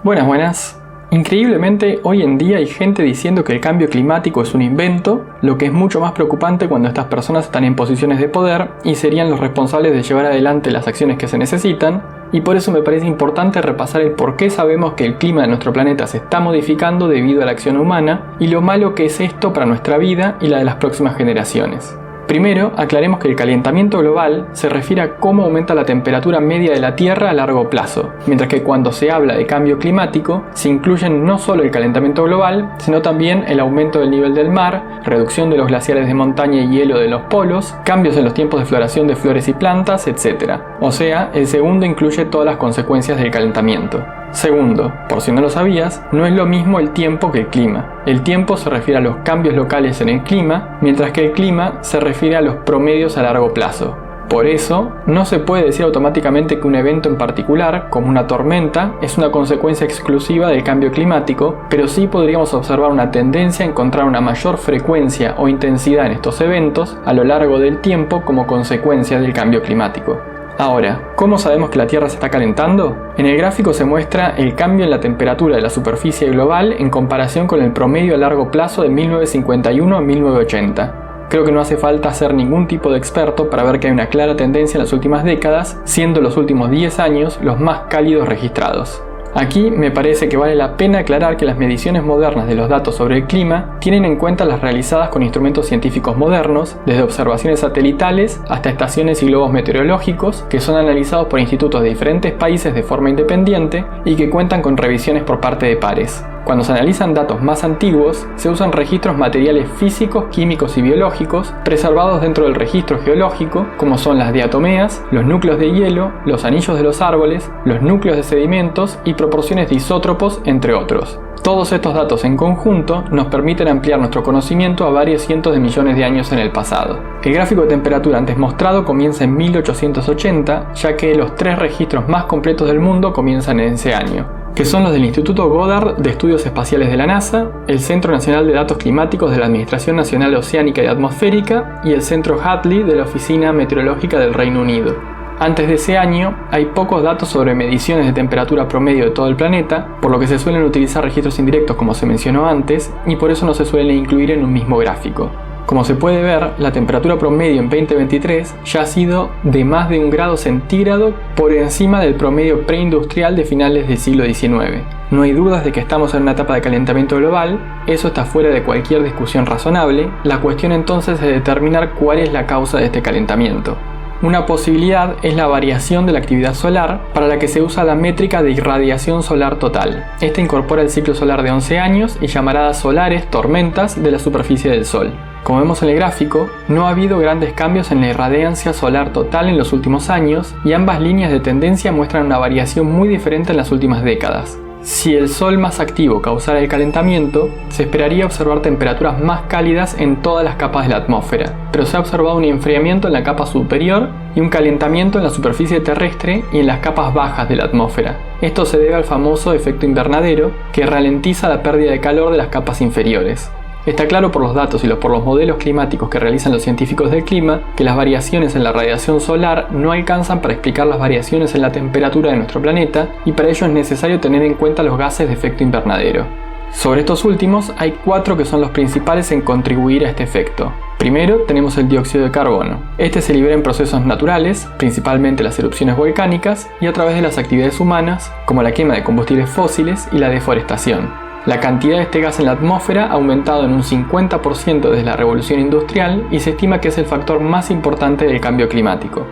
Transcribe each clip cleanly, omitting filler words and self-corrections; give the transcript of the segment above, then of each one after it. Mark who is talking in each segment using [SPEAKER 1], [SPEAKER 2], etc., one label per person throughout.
[SPEAKER 1] Buenas, buenas. Increíblemente, hoy en día hay gente diciendo que el cambio climático es un invento, lo que es mucho más preocupante cuando estas personas están en posiciones de poder y serían los responsables de llevar adelante las acciones que se necesitan, y por eso me parece importante repasar el por qué sabemos que el clima de nuestro planeta se está modificando debido a la acción humana y lo malo que es esto para nuestra vida y la de las próximas generaciones. Primero, aclaremos que el calentamiento global se refiere a cómo aumenta la temperatura media de la Tierra a largo plazo, mientras que cuando se habla de cambio climático se incluyen no solo el calentamiento global, sino también el aumento del nivel del mar, reducción de los glaciares de montaña y hielo de los polos, cambios en los tiempos de floración de flores y plantas, etc. O sea, el segundo incluye todas las consecuencias del calentamiento. Segundo, por si no lo sabías, no es lo mismo el tiempo que el clima. El tiempo se refiere a los cambios locales en el clima, mientras que el clima se refiere a los promedios a largo plazo. Por eso, no se puede decir automáticamente que un evento en particular, como una tormenta, es una consecuencia exclusiva del cambio climático, pero sí podríamos observar una tendencia a encontrar una mayor frecuencia o intensidad en estos eventos a lo largo del tiempo como consecuencia del cambio climático. Ahora, ¿cómo sabemos que la Tierra se está calentando? En el gráfico se muestra el cambio en la temperatura de la superficie global en comparación con el promedio a largo plazo de 1951 a 1980. Creo que no hace falta ser ningún tipo de experto para ver que hay una clara tendencia en las últimas décadas, siendo los últimos 10 años los más cálidos registrados. Aquí me parece que vale la pena aclarar que las mediciones modernas de los datos sobre el clima tienen en cuenta las realizadas con instrumentos científicos modernos, desde observaciones satelitales hasta estaciones y globos meteorológicos, que son analizados por institutos de diferentes países de forma independiente y que cuentan con revisiones por parte de pares. Cuando se analizan datos más antiguos, se usan registros materiales físicos, químicos y biológicos preservados dentro del registro geológico, como son las diatomeas, los núcleos de hielo, los anillos de los árboles, los núcleos de sedimentos y proporciones de isótopos, entre otros. Todos estos datos en conjunto nos permiten ampliar nuestro conocimiento a varios cientos de millones de años en el pasado. El gráfico de temperatura antes mostrado comienza en 1880, ya que los 3 registros más completos del mundo comienzan en ese año, que son los del Instituto Goddard de Estudios Espaciales de la NASA, el Centro Nacional de Datos Climáticos de la Administración Nacional Oceánica y Atmosférica y el Centro Hadley de la Oficina Meteorológica del Reino Unido. Antes de ese año, hay pocos datos sobre mediciones de temperatura promedio de todo el planeta, por lo que se suelen utilizar registros indirectos como se mencionó antes, y por eso no se suelen incluir en un mismo gráfico. Como se puede ver, la temperatura promedio en 2023 ya ha sido de más de 1 grado centígrado por encima del promedio preindustrial de finales del siglo XIX. No hay dudas de que estamos en una etapa de calentamiento global, eso está fuera de cualquier discusión razonable. La cuestión entonces es determinar cuál es la causa de este calentamiento. Una posibilidad es la variación de la actividad solar, para la que se usa la métrica de irradiación solar total. Esta incorpora el ciclo solar de 11 años y llamaradas solares, tormentas, de la superficie del Sol. Como vemos en el gráfico, no ha habido grandes cambios en la irradiancia solar total en los últimos años, y ambas líneas de tendencia muestran una variación muy diferente en las últimas décadas. Si el Sol más activo causara el calentamiento, se esperaría observar temperaturas más cálidas en todas las capas de la atmósfera, pero se ha observado un enfriamiento en la capa superior y un calentamiento en la superficie terrestre y en las capas bajas de la atmósfera. Esto se debe al famoso efecto invernadero, que ralentiza la pérdida de calor de las capas inferiores. Está claro por los datos y por los modelos climáticos que realizan los científicos del clima que las variaciones en la radiación solar no alcanzan para explicar las variaciones en la temperatura de nuestro planeta, y para ello es necesario tener en cuenta los gases de efecto invernadero. Sobre estos últimos hay 4 que son los principales en contribuir a este efecto. Primero tenemos el dióxido de carbono. Este se libera en procesos naturales, principalmente las erupciones volcánicas, y a través de las actividades humanas, como la quema de combustibles fósiles y la deforestación. La cantidad de este gas en la atmósfera ha aumentado en un 50% desde la revolución industrial y se estima que es el factor más importante del cambio climático.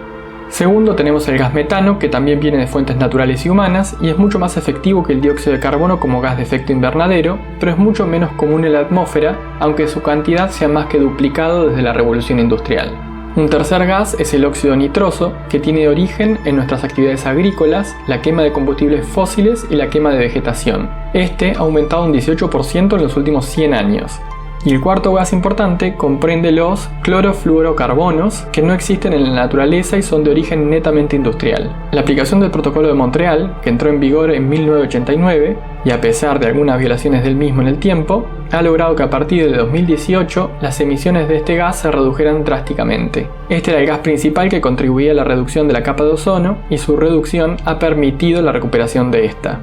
[SPEAKER 1] Segundo, tenemos el gas metano, que también viene de fuentes naturales y humanas y es mucho más efectivo que el dióxido de carbono como gas de efecto invernadero, pero es mucho menos común en la atmósfera, aunque su cantidad se ha más que duplicado desde la revolución industrial. Un tercer gas es el óxido nitroso, que tiene origen en nuestras actividades agrícolas, la quema de combustibles fósiles y la quema de vegetación. Este ha aumentado un 18% en los últimos 100 años. Y el cuarto gas importante comprende los clorofluorocarbonos, que no existen en la naturaleza y son de origen netamente industrial. La aplicación del Protocolo de Montreal, que entró en vigor en 1989, y a pesar de algunas violaciones del mismo en el tiempo, ha logrado que a partir de 2018 las emisiones de este gas se redujeran drásticamente. Este era el gas principal que contribuía a la reducción de la capa de ozono, y su reducción ha permitido la recuperación de esta.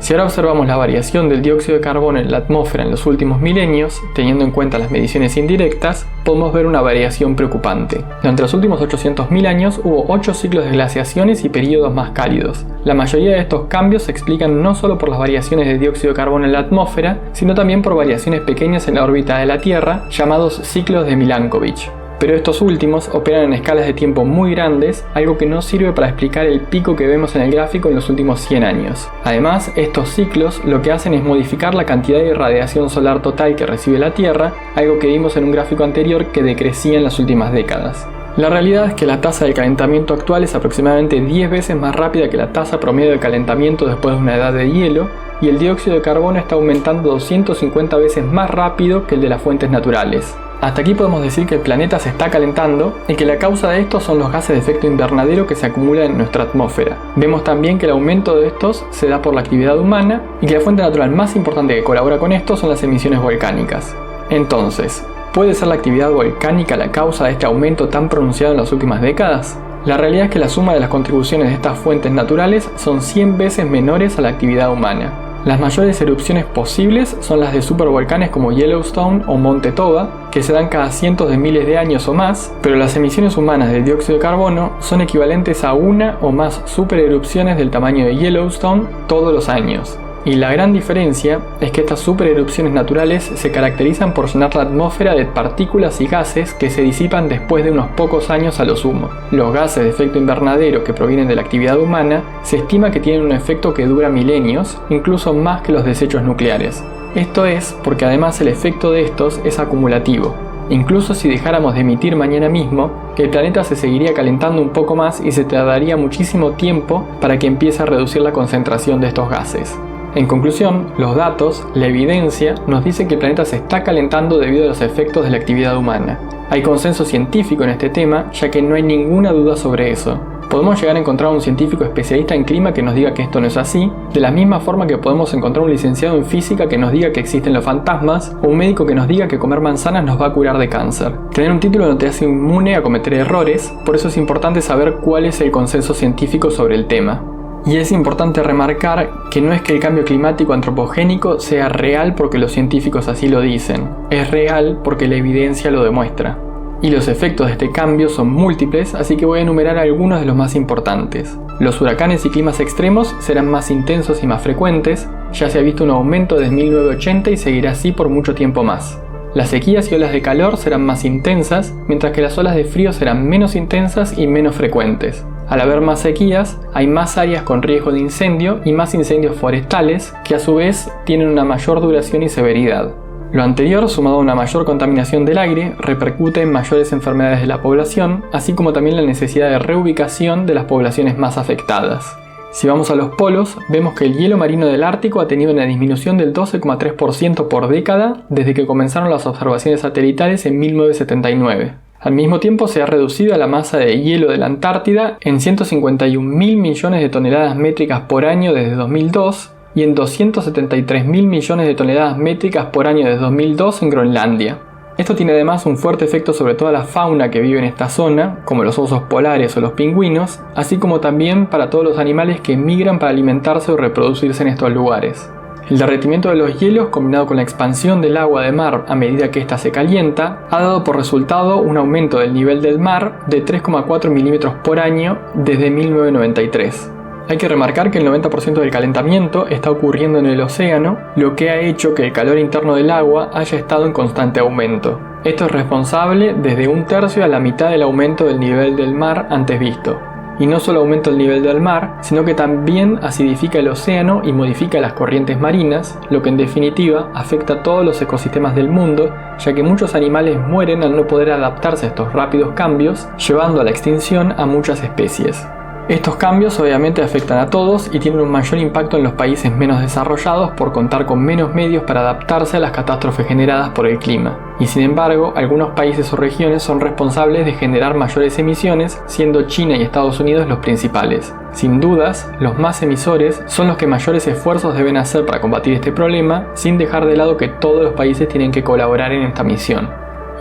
[SPEAKER 1] Si ahora observamos la variación del dióxido de carbono en la atmósfera en los últimos milenios, teniendo en cuenta las mediciones indirectas, podemos ver una variación preocupante. Durante los últimos 800.000 años hubo 8 ciclos de glaciaciones y periodos más cálidos. La mayoría de estos cambios se explican no solo por las variaciones de dióxido de carbono en la atmósfera, sino también por variaciones pequeñas en la órbita de la Tierra, llamados ciclos de Milankovitch. Pero estos últimos operan en escalas de tiempo muy grandes, algo que no sirve para explicar el pico que vemos en el gráfico en los últimos 100 años. Además, estos ciclos lo que hacen es modificar la cantidad de radiación solar total que recibe la Tierra, algo que vimos en un gráfico anterior que decrecía en las últimas décadas. La realidad es que la tasa de calentamiento actual es aproximadamente 10 veces más rápida que la tasa promedio de calentamiento después de una edad de hielo, y el dióxido de carbono está aumentando 250 veces más rápido que el de las fuentes naturales. Hasta aquí podemos decir que el planeta se está calentando y que la causa de esto son los gases de efecto invernadero que se acumulan en nuestra atmósfera. Vemos también que el aumento de estos se da por la actividad humana y que la fuente natural más importante que colabora con esto son las emisiones volcánicas. Entonces, ¿puede ser la actividad volcánica la causa de este aumento tan pronunciado en las últimas décadas? La realidad es que la suma de las contribuciones de estas fuentes naturales son 100 veces menores a la actividad humana. Las mayores erupciones posibles son las de supervolcanes como Yellowstone o Monte Toba, que se dan cada cientos de miles de años o más, pero las emisiones humanas de dióxido de carbono son equivalentes a una o más supererupciones del tamaño de Yellowstone todos los años. Y la gran diferencia es que estas supererupciones naturales se caracterizan por llenar la atmósfera de partículas y gases que se disipan después de unos pocos años a lo sumo. Los gases de efecto invernadero que provienen de la actividad humana se estima que tienen un efecto que dura milenios, incluso más que los desechos nucleares. Esto es porque además el efecto de estos es acumulativo. Incluso si dejáramos de emitir mañana mismo, el planeta se seguiría calentando un poco más y se tardaría muchísimo tiempo para que empiece a reducir la concentración de estos gases. En conclusión, los datos, la evidencia, nos dice que el planeta se está calentando debido a los efectos de la actividad humana. Hay consenso científico en este tema, ya que no hay ninguna duda sobre eso. Podemos llegar a encontrar un científico especialista en clima que nos diga que esto no es así, de la misma forma que podemos encontrar un licenciado en física que nos diga que existen los fantasmas, o un médico que nos diga que comer manzanas nos va a curar de cáncer. Tener un título no te hace inmune a cometer errores, por eso es importante saber cuál es el consenso científico sobre el tema. Y es importante remarcar que no es que el cambio climático antropogénico sea real porque los científicos así lo dicen, es real porque la evidencia lo demuestra. Y los efectos de este cambio son múltiples, así que voy a enumerar algunos de los más importantes. Los huracanes y climas extremos serán más intensos y más frecuentes, ya se ha visto un aumento desde 1980 y seguirá así por mucho tiempo más. Las sequías y olas de calor serán más intensas, mientras que las olas de frío serán menos intensas y menos frecuentes. Al haber más sequías, hay más áreas con riesgo de incendio y más incendios forestales, que a su vez tienen una mayor duración y severidad. Lo anterior, sumado a una mayor contaminación del aire, repercute en mayores enfermedades de la población, así como también la necesidad de reubicación de las poblaciones más afectadas. Si vamos a los polos, vemos que el hielo marino del Ártico ha tenido una disminución del 12,3% por década desde que comenzaron las observaciones satelitales en 1979. Al mismo tiempo se ha reducido la masa de hielo de la Antártida en 151.000 millones de toneladas métricas por año desde 2002 y en 273.000 millones de toneladas métricas por año desde 2002 en Groenlandia. Esto tiene además un fuerte efecto sobre toda la fauna que vive en esta zona, como los osos polares o los pingüinos, así como también para todos los animales que migran para alimentarse o reproducirse en estos lugares. El derretimiento de los hielos, combinado con la expansión del agua de mar a medida que ésta se calienta, ha dado por resultado un aumento del nivel del mar de 3,4 milímetros por año desde 1993. Hay que remarcar que el 90% del calentamiento está ocurriendo en el océano, lo que ha hecho que el calor interno del agua haya estado en constante aumento. Esto es responsable desde 1/3 a la mitad del aumento del nivel del mar antes visto. Y no solo aumenta el nivel del mar, sino que también acidifica el océano y modifica las corrientes marinas, lo que en definitiva afecta a todos los ecosistemas del mundo, ya que muchos animales mueren al no poder adaptarse a estos rápidos cambios, llevando a la extinción a muchas especies. Estos cambios obviamente afectan a todos y tienen un mayor impacto en los países menos desarrollados por contar con menos medios para adaptarse a las catástrofes generadas por el clima. Y sin embargo, algunos países o regiones son responsables de generar mayores emisiones, siendo China y Estados Unidos los principales. Sin dudas, los más emisores son los que mayores esfuerzos deben hacer para combatir este problema, sin dejar de lado que todos los países tienen que colaborar en esta misión.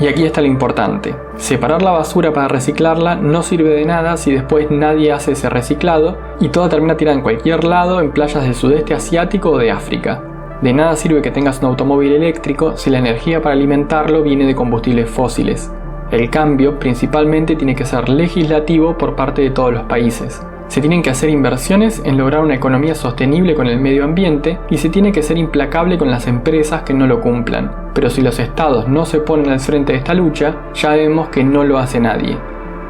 [SPEAKER 1] Y aquí está lo importante. Separar la basura para reciclarla no sirve de nada si después nadie hace ese reciclado y toda termina tirada en cualquier lado en playas del sudeste asiático o de África. De nada sirve que tengas un automóvil eléctrico si la energía para alimentarlo viene de combustibles fósiles. El cambio principalmente tiene que ser legislativo por parte de todos los países. Se tienen que hacer inversiones en lograr una economía sostenible con el medio ambiente y se tiene que ser implacable con las empresas que no lo cumplan. Pero si los estados no se ponen al frente de esta lucha, ya vemos que no lo hace nadie.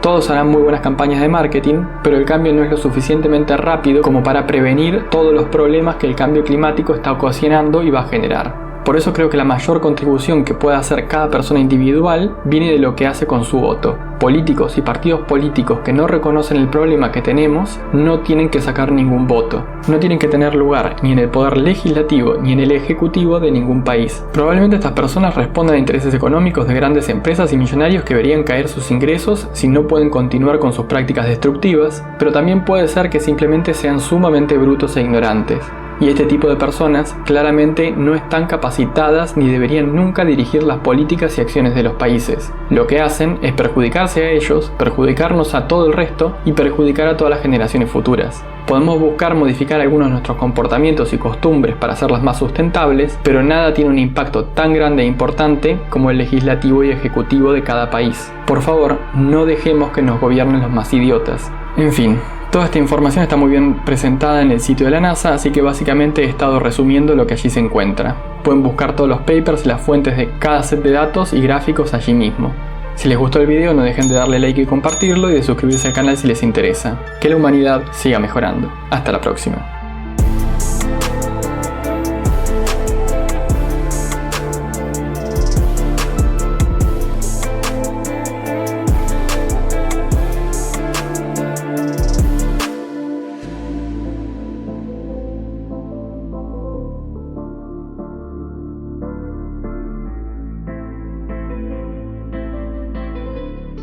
[SPEAKER 1] Todos harán muy buenas campañas de marketing, pero el cambio no es lo suficientemente rápido como para prevenir todos los problemas que el cambio climático está ocasionando y va a generar. Por eso creo que la mayor contribución que puede hacer cada persona individual viene de lo que hace con su voto. Políticos y partidos políticos que no reconocen el problema que tenemos no tienen que sacar ningún voto. No tienen que tener lugar ni en el poder legislativo ni en el ejecutivo de ningún país. Probablemente estas personas respondan a intereses económicos de grandes empresas y millonarios que verían caer sus ingresos si no pueden continuar con sus prácticas destructivas, pero también puede ser que simplemente sean sumamente brutos e ignorantes. Y este tipo de personas claramente no están capacitadas ni deberían nunca dirigir las políticas y acciones de los países. Lo que hacen es perjudicarse a ellos, perjudicarnos a todo el resto y perjudicar a todas las generaciones futuras. Podemos buscar modificar algunos de nuestros comportamientos y costumbres para hacerlas más sustentables, pero nada tiene un impacto tan grande e importante como el legislativo y ejecutivo de cada país. Por favor, no dejemos que nos gobiernen los más idiotas. En fin. Toda esta información está muy bien presentada en el sitio de la NASA, así que básicamente he estado resumiendo lo que allí se encuentra. Pueden buscar todos los papers y las fuentes de cada set de datos y gráficos allí mismo. Si les gustó el video, no dejen de darle like y compartirlo y de suscribirse al canal si les interesa. Que la humanidad siga mejorando. Hasta la próxima.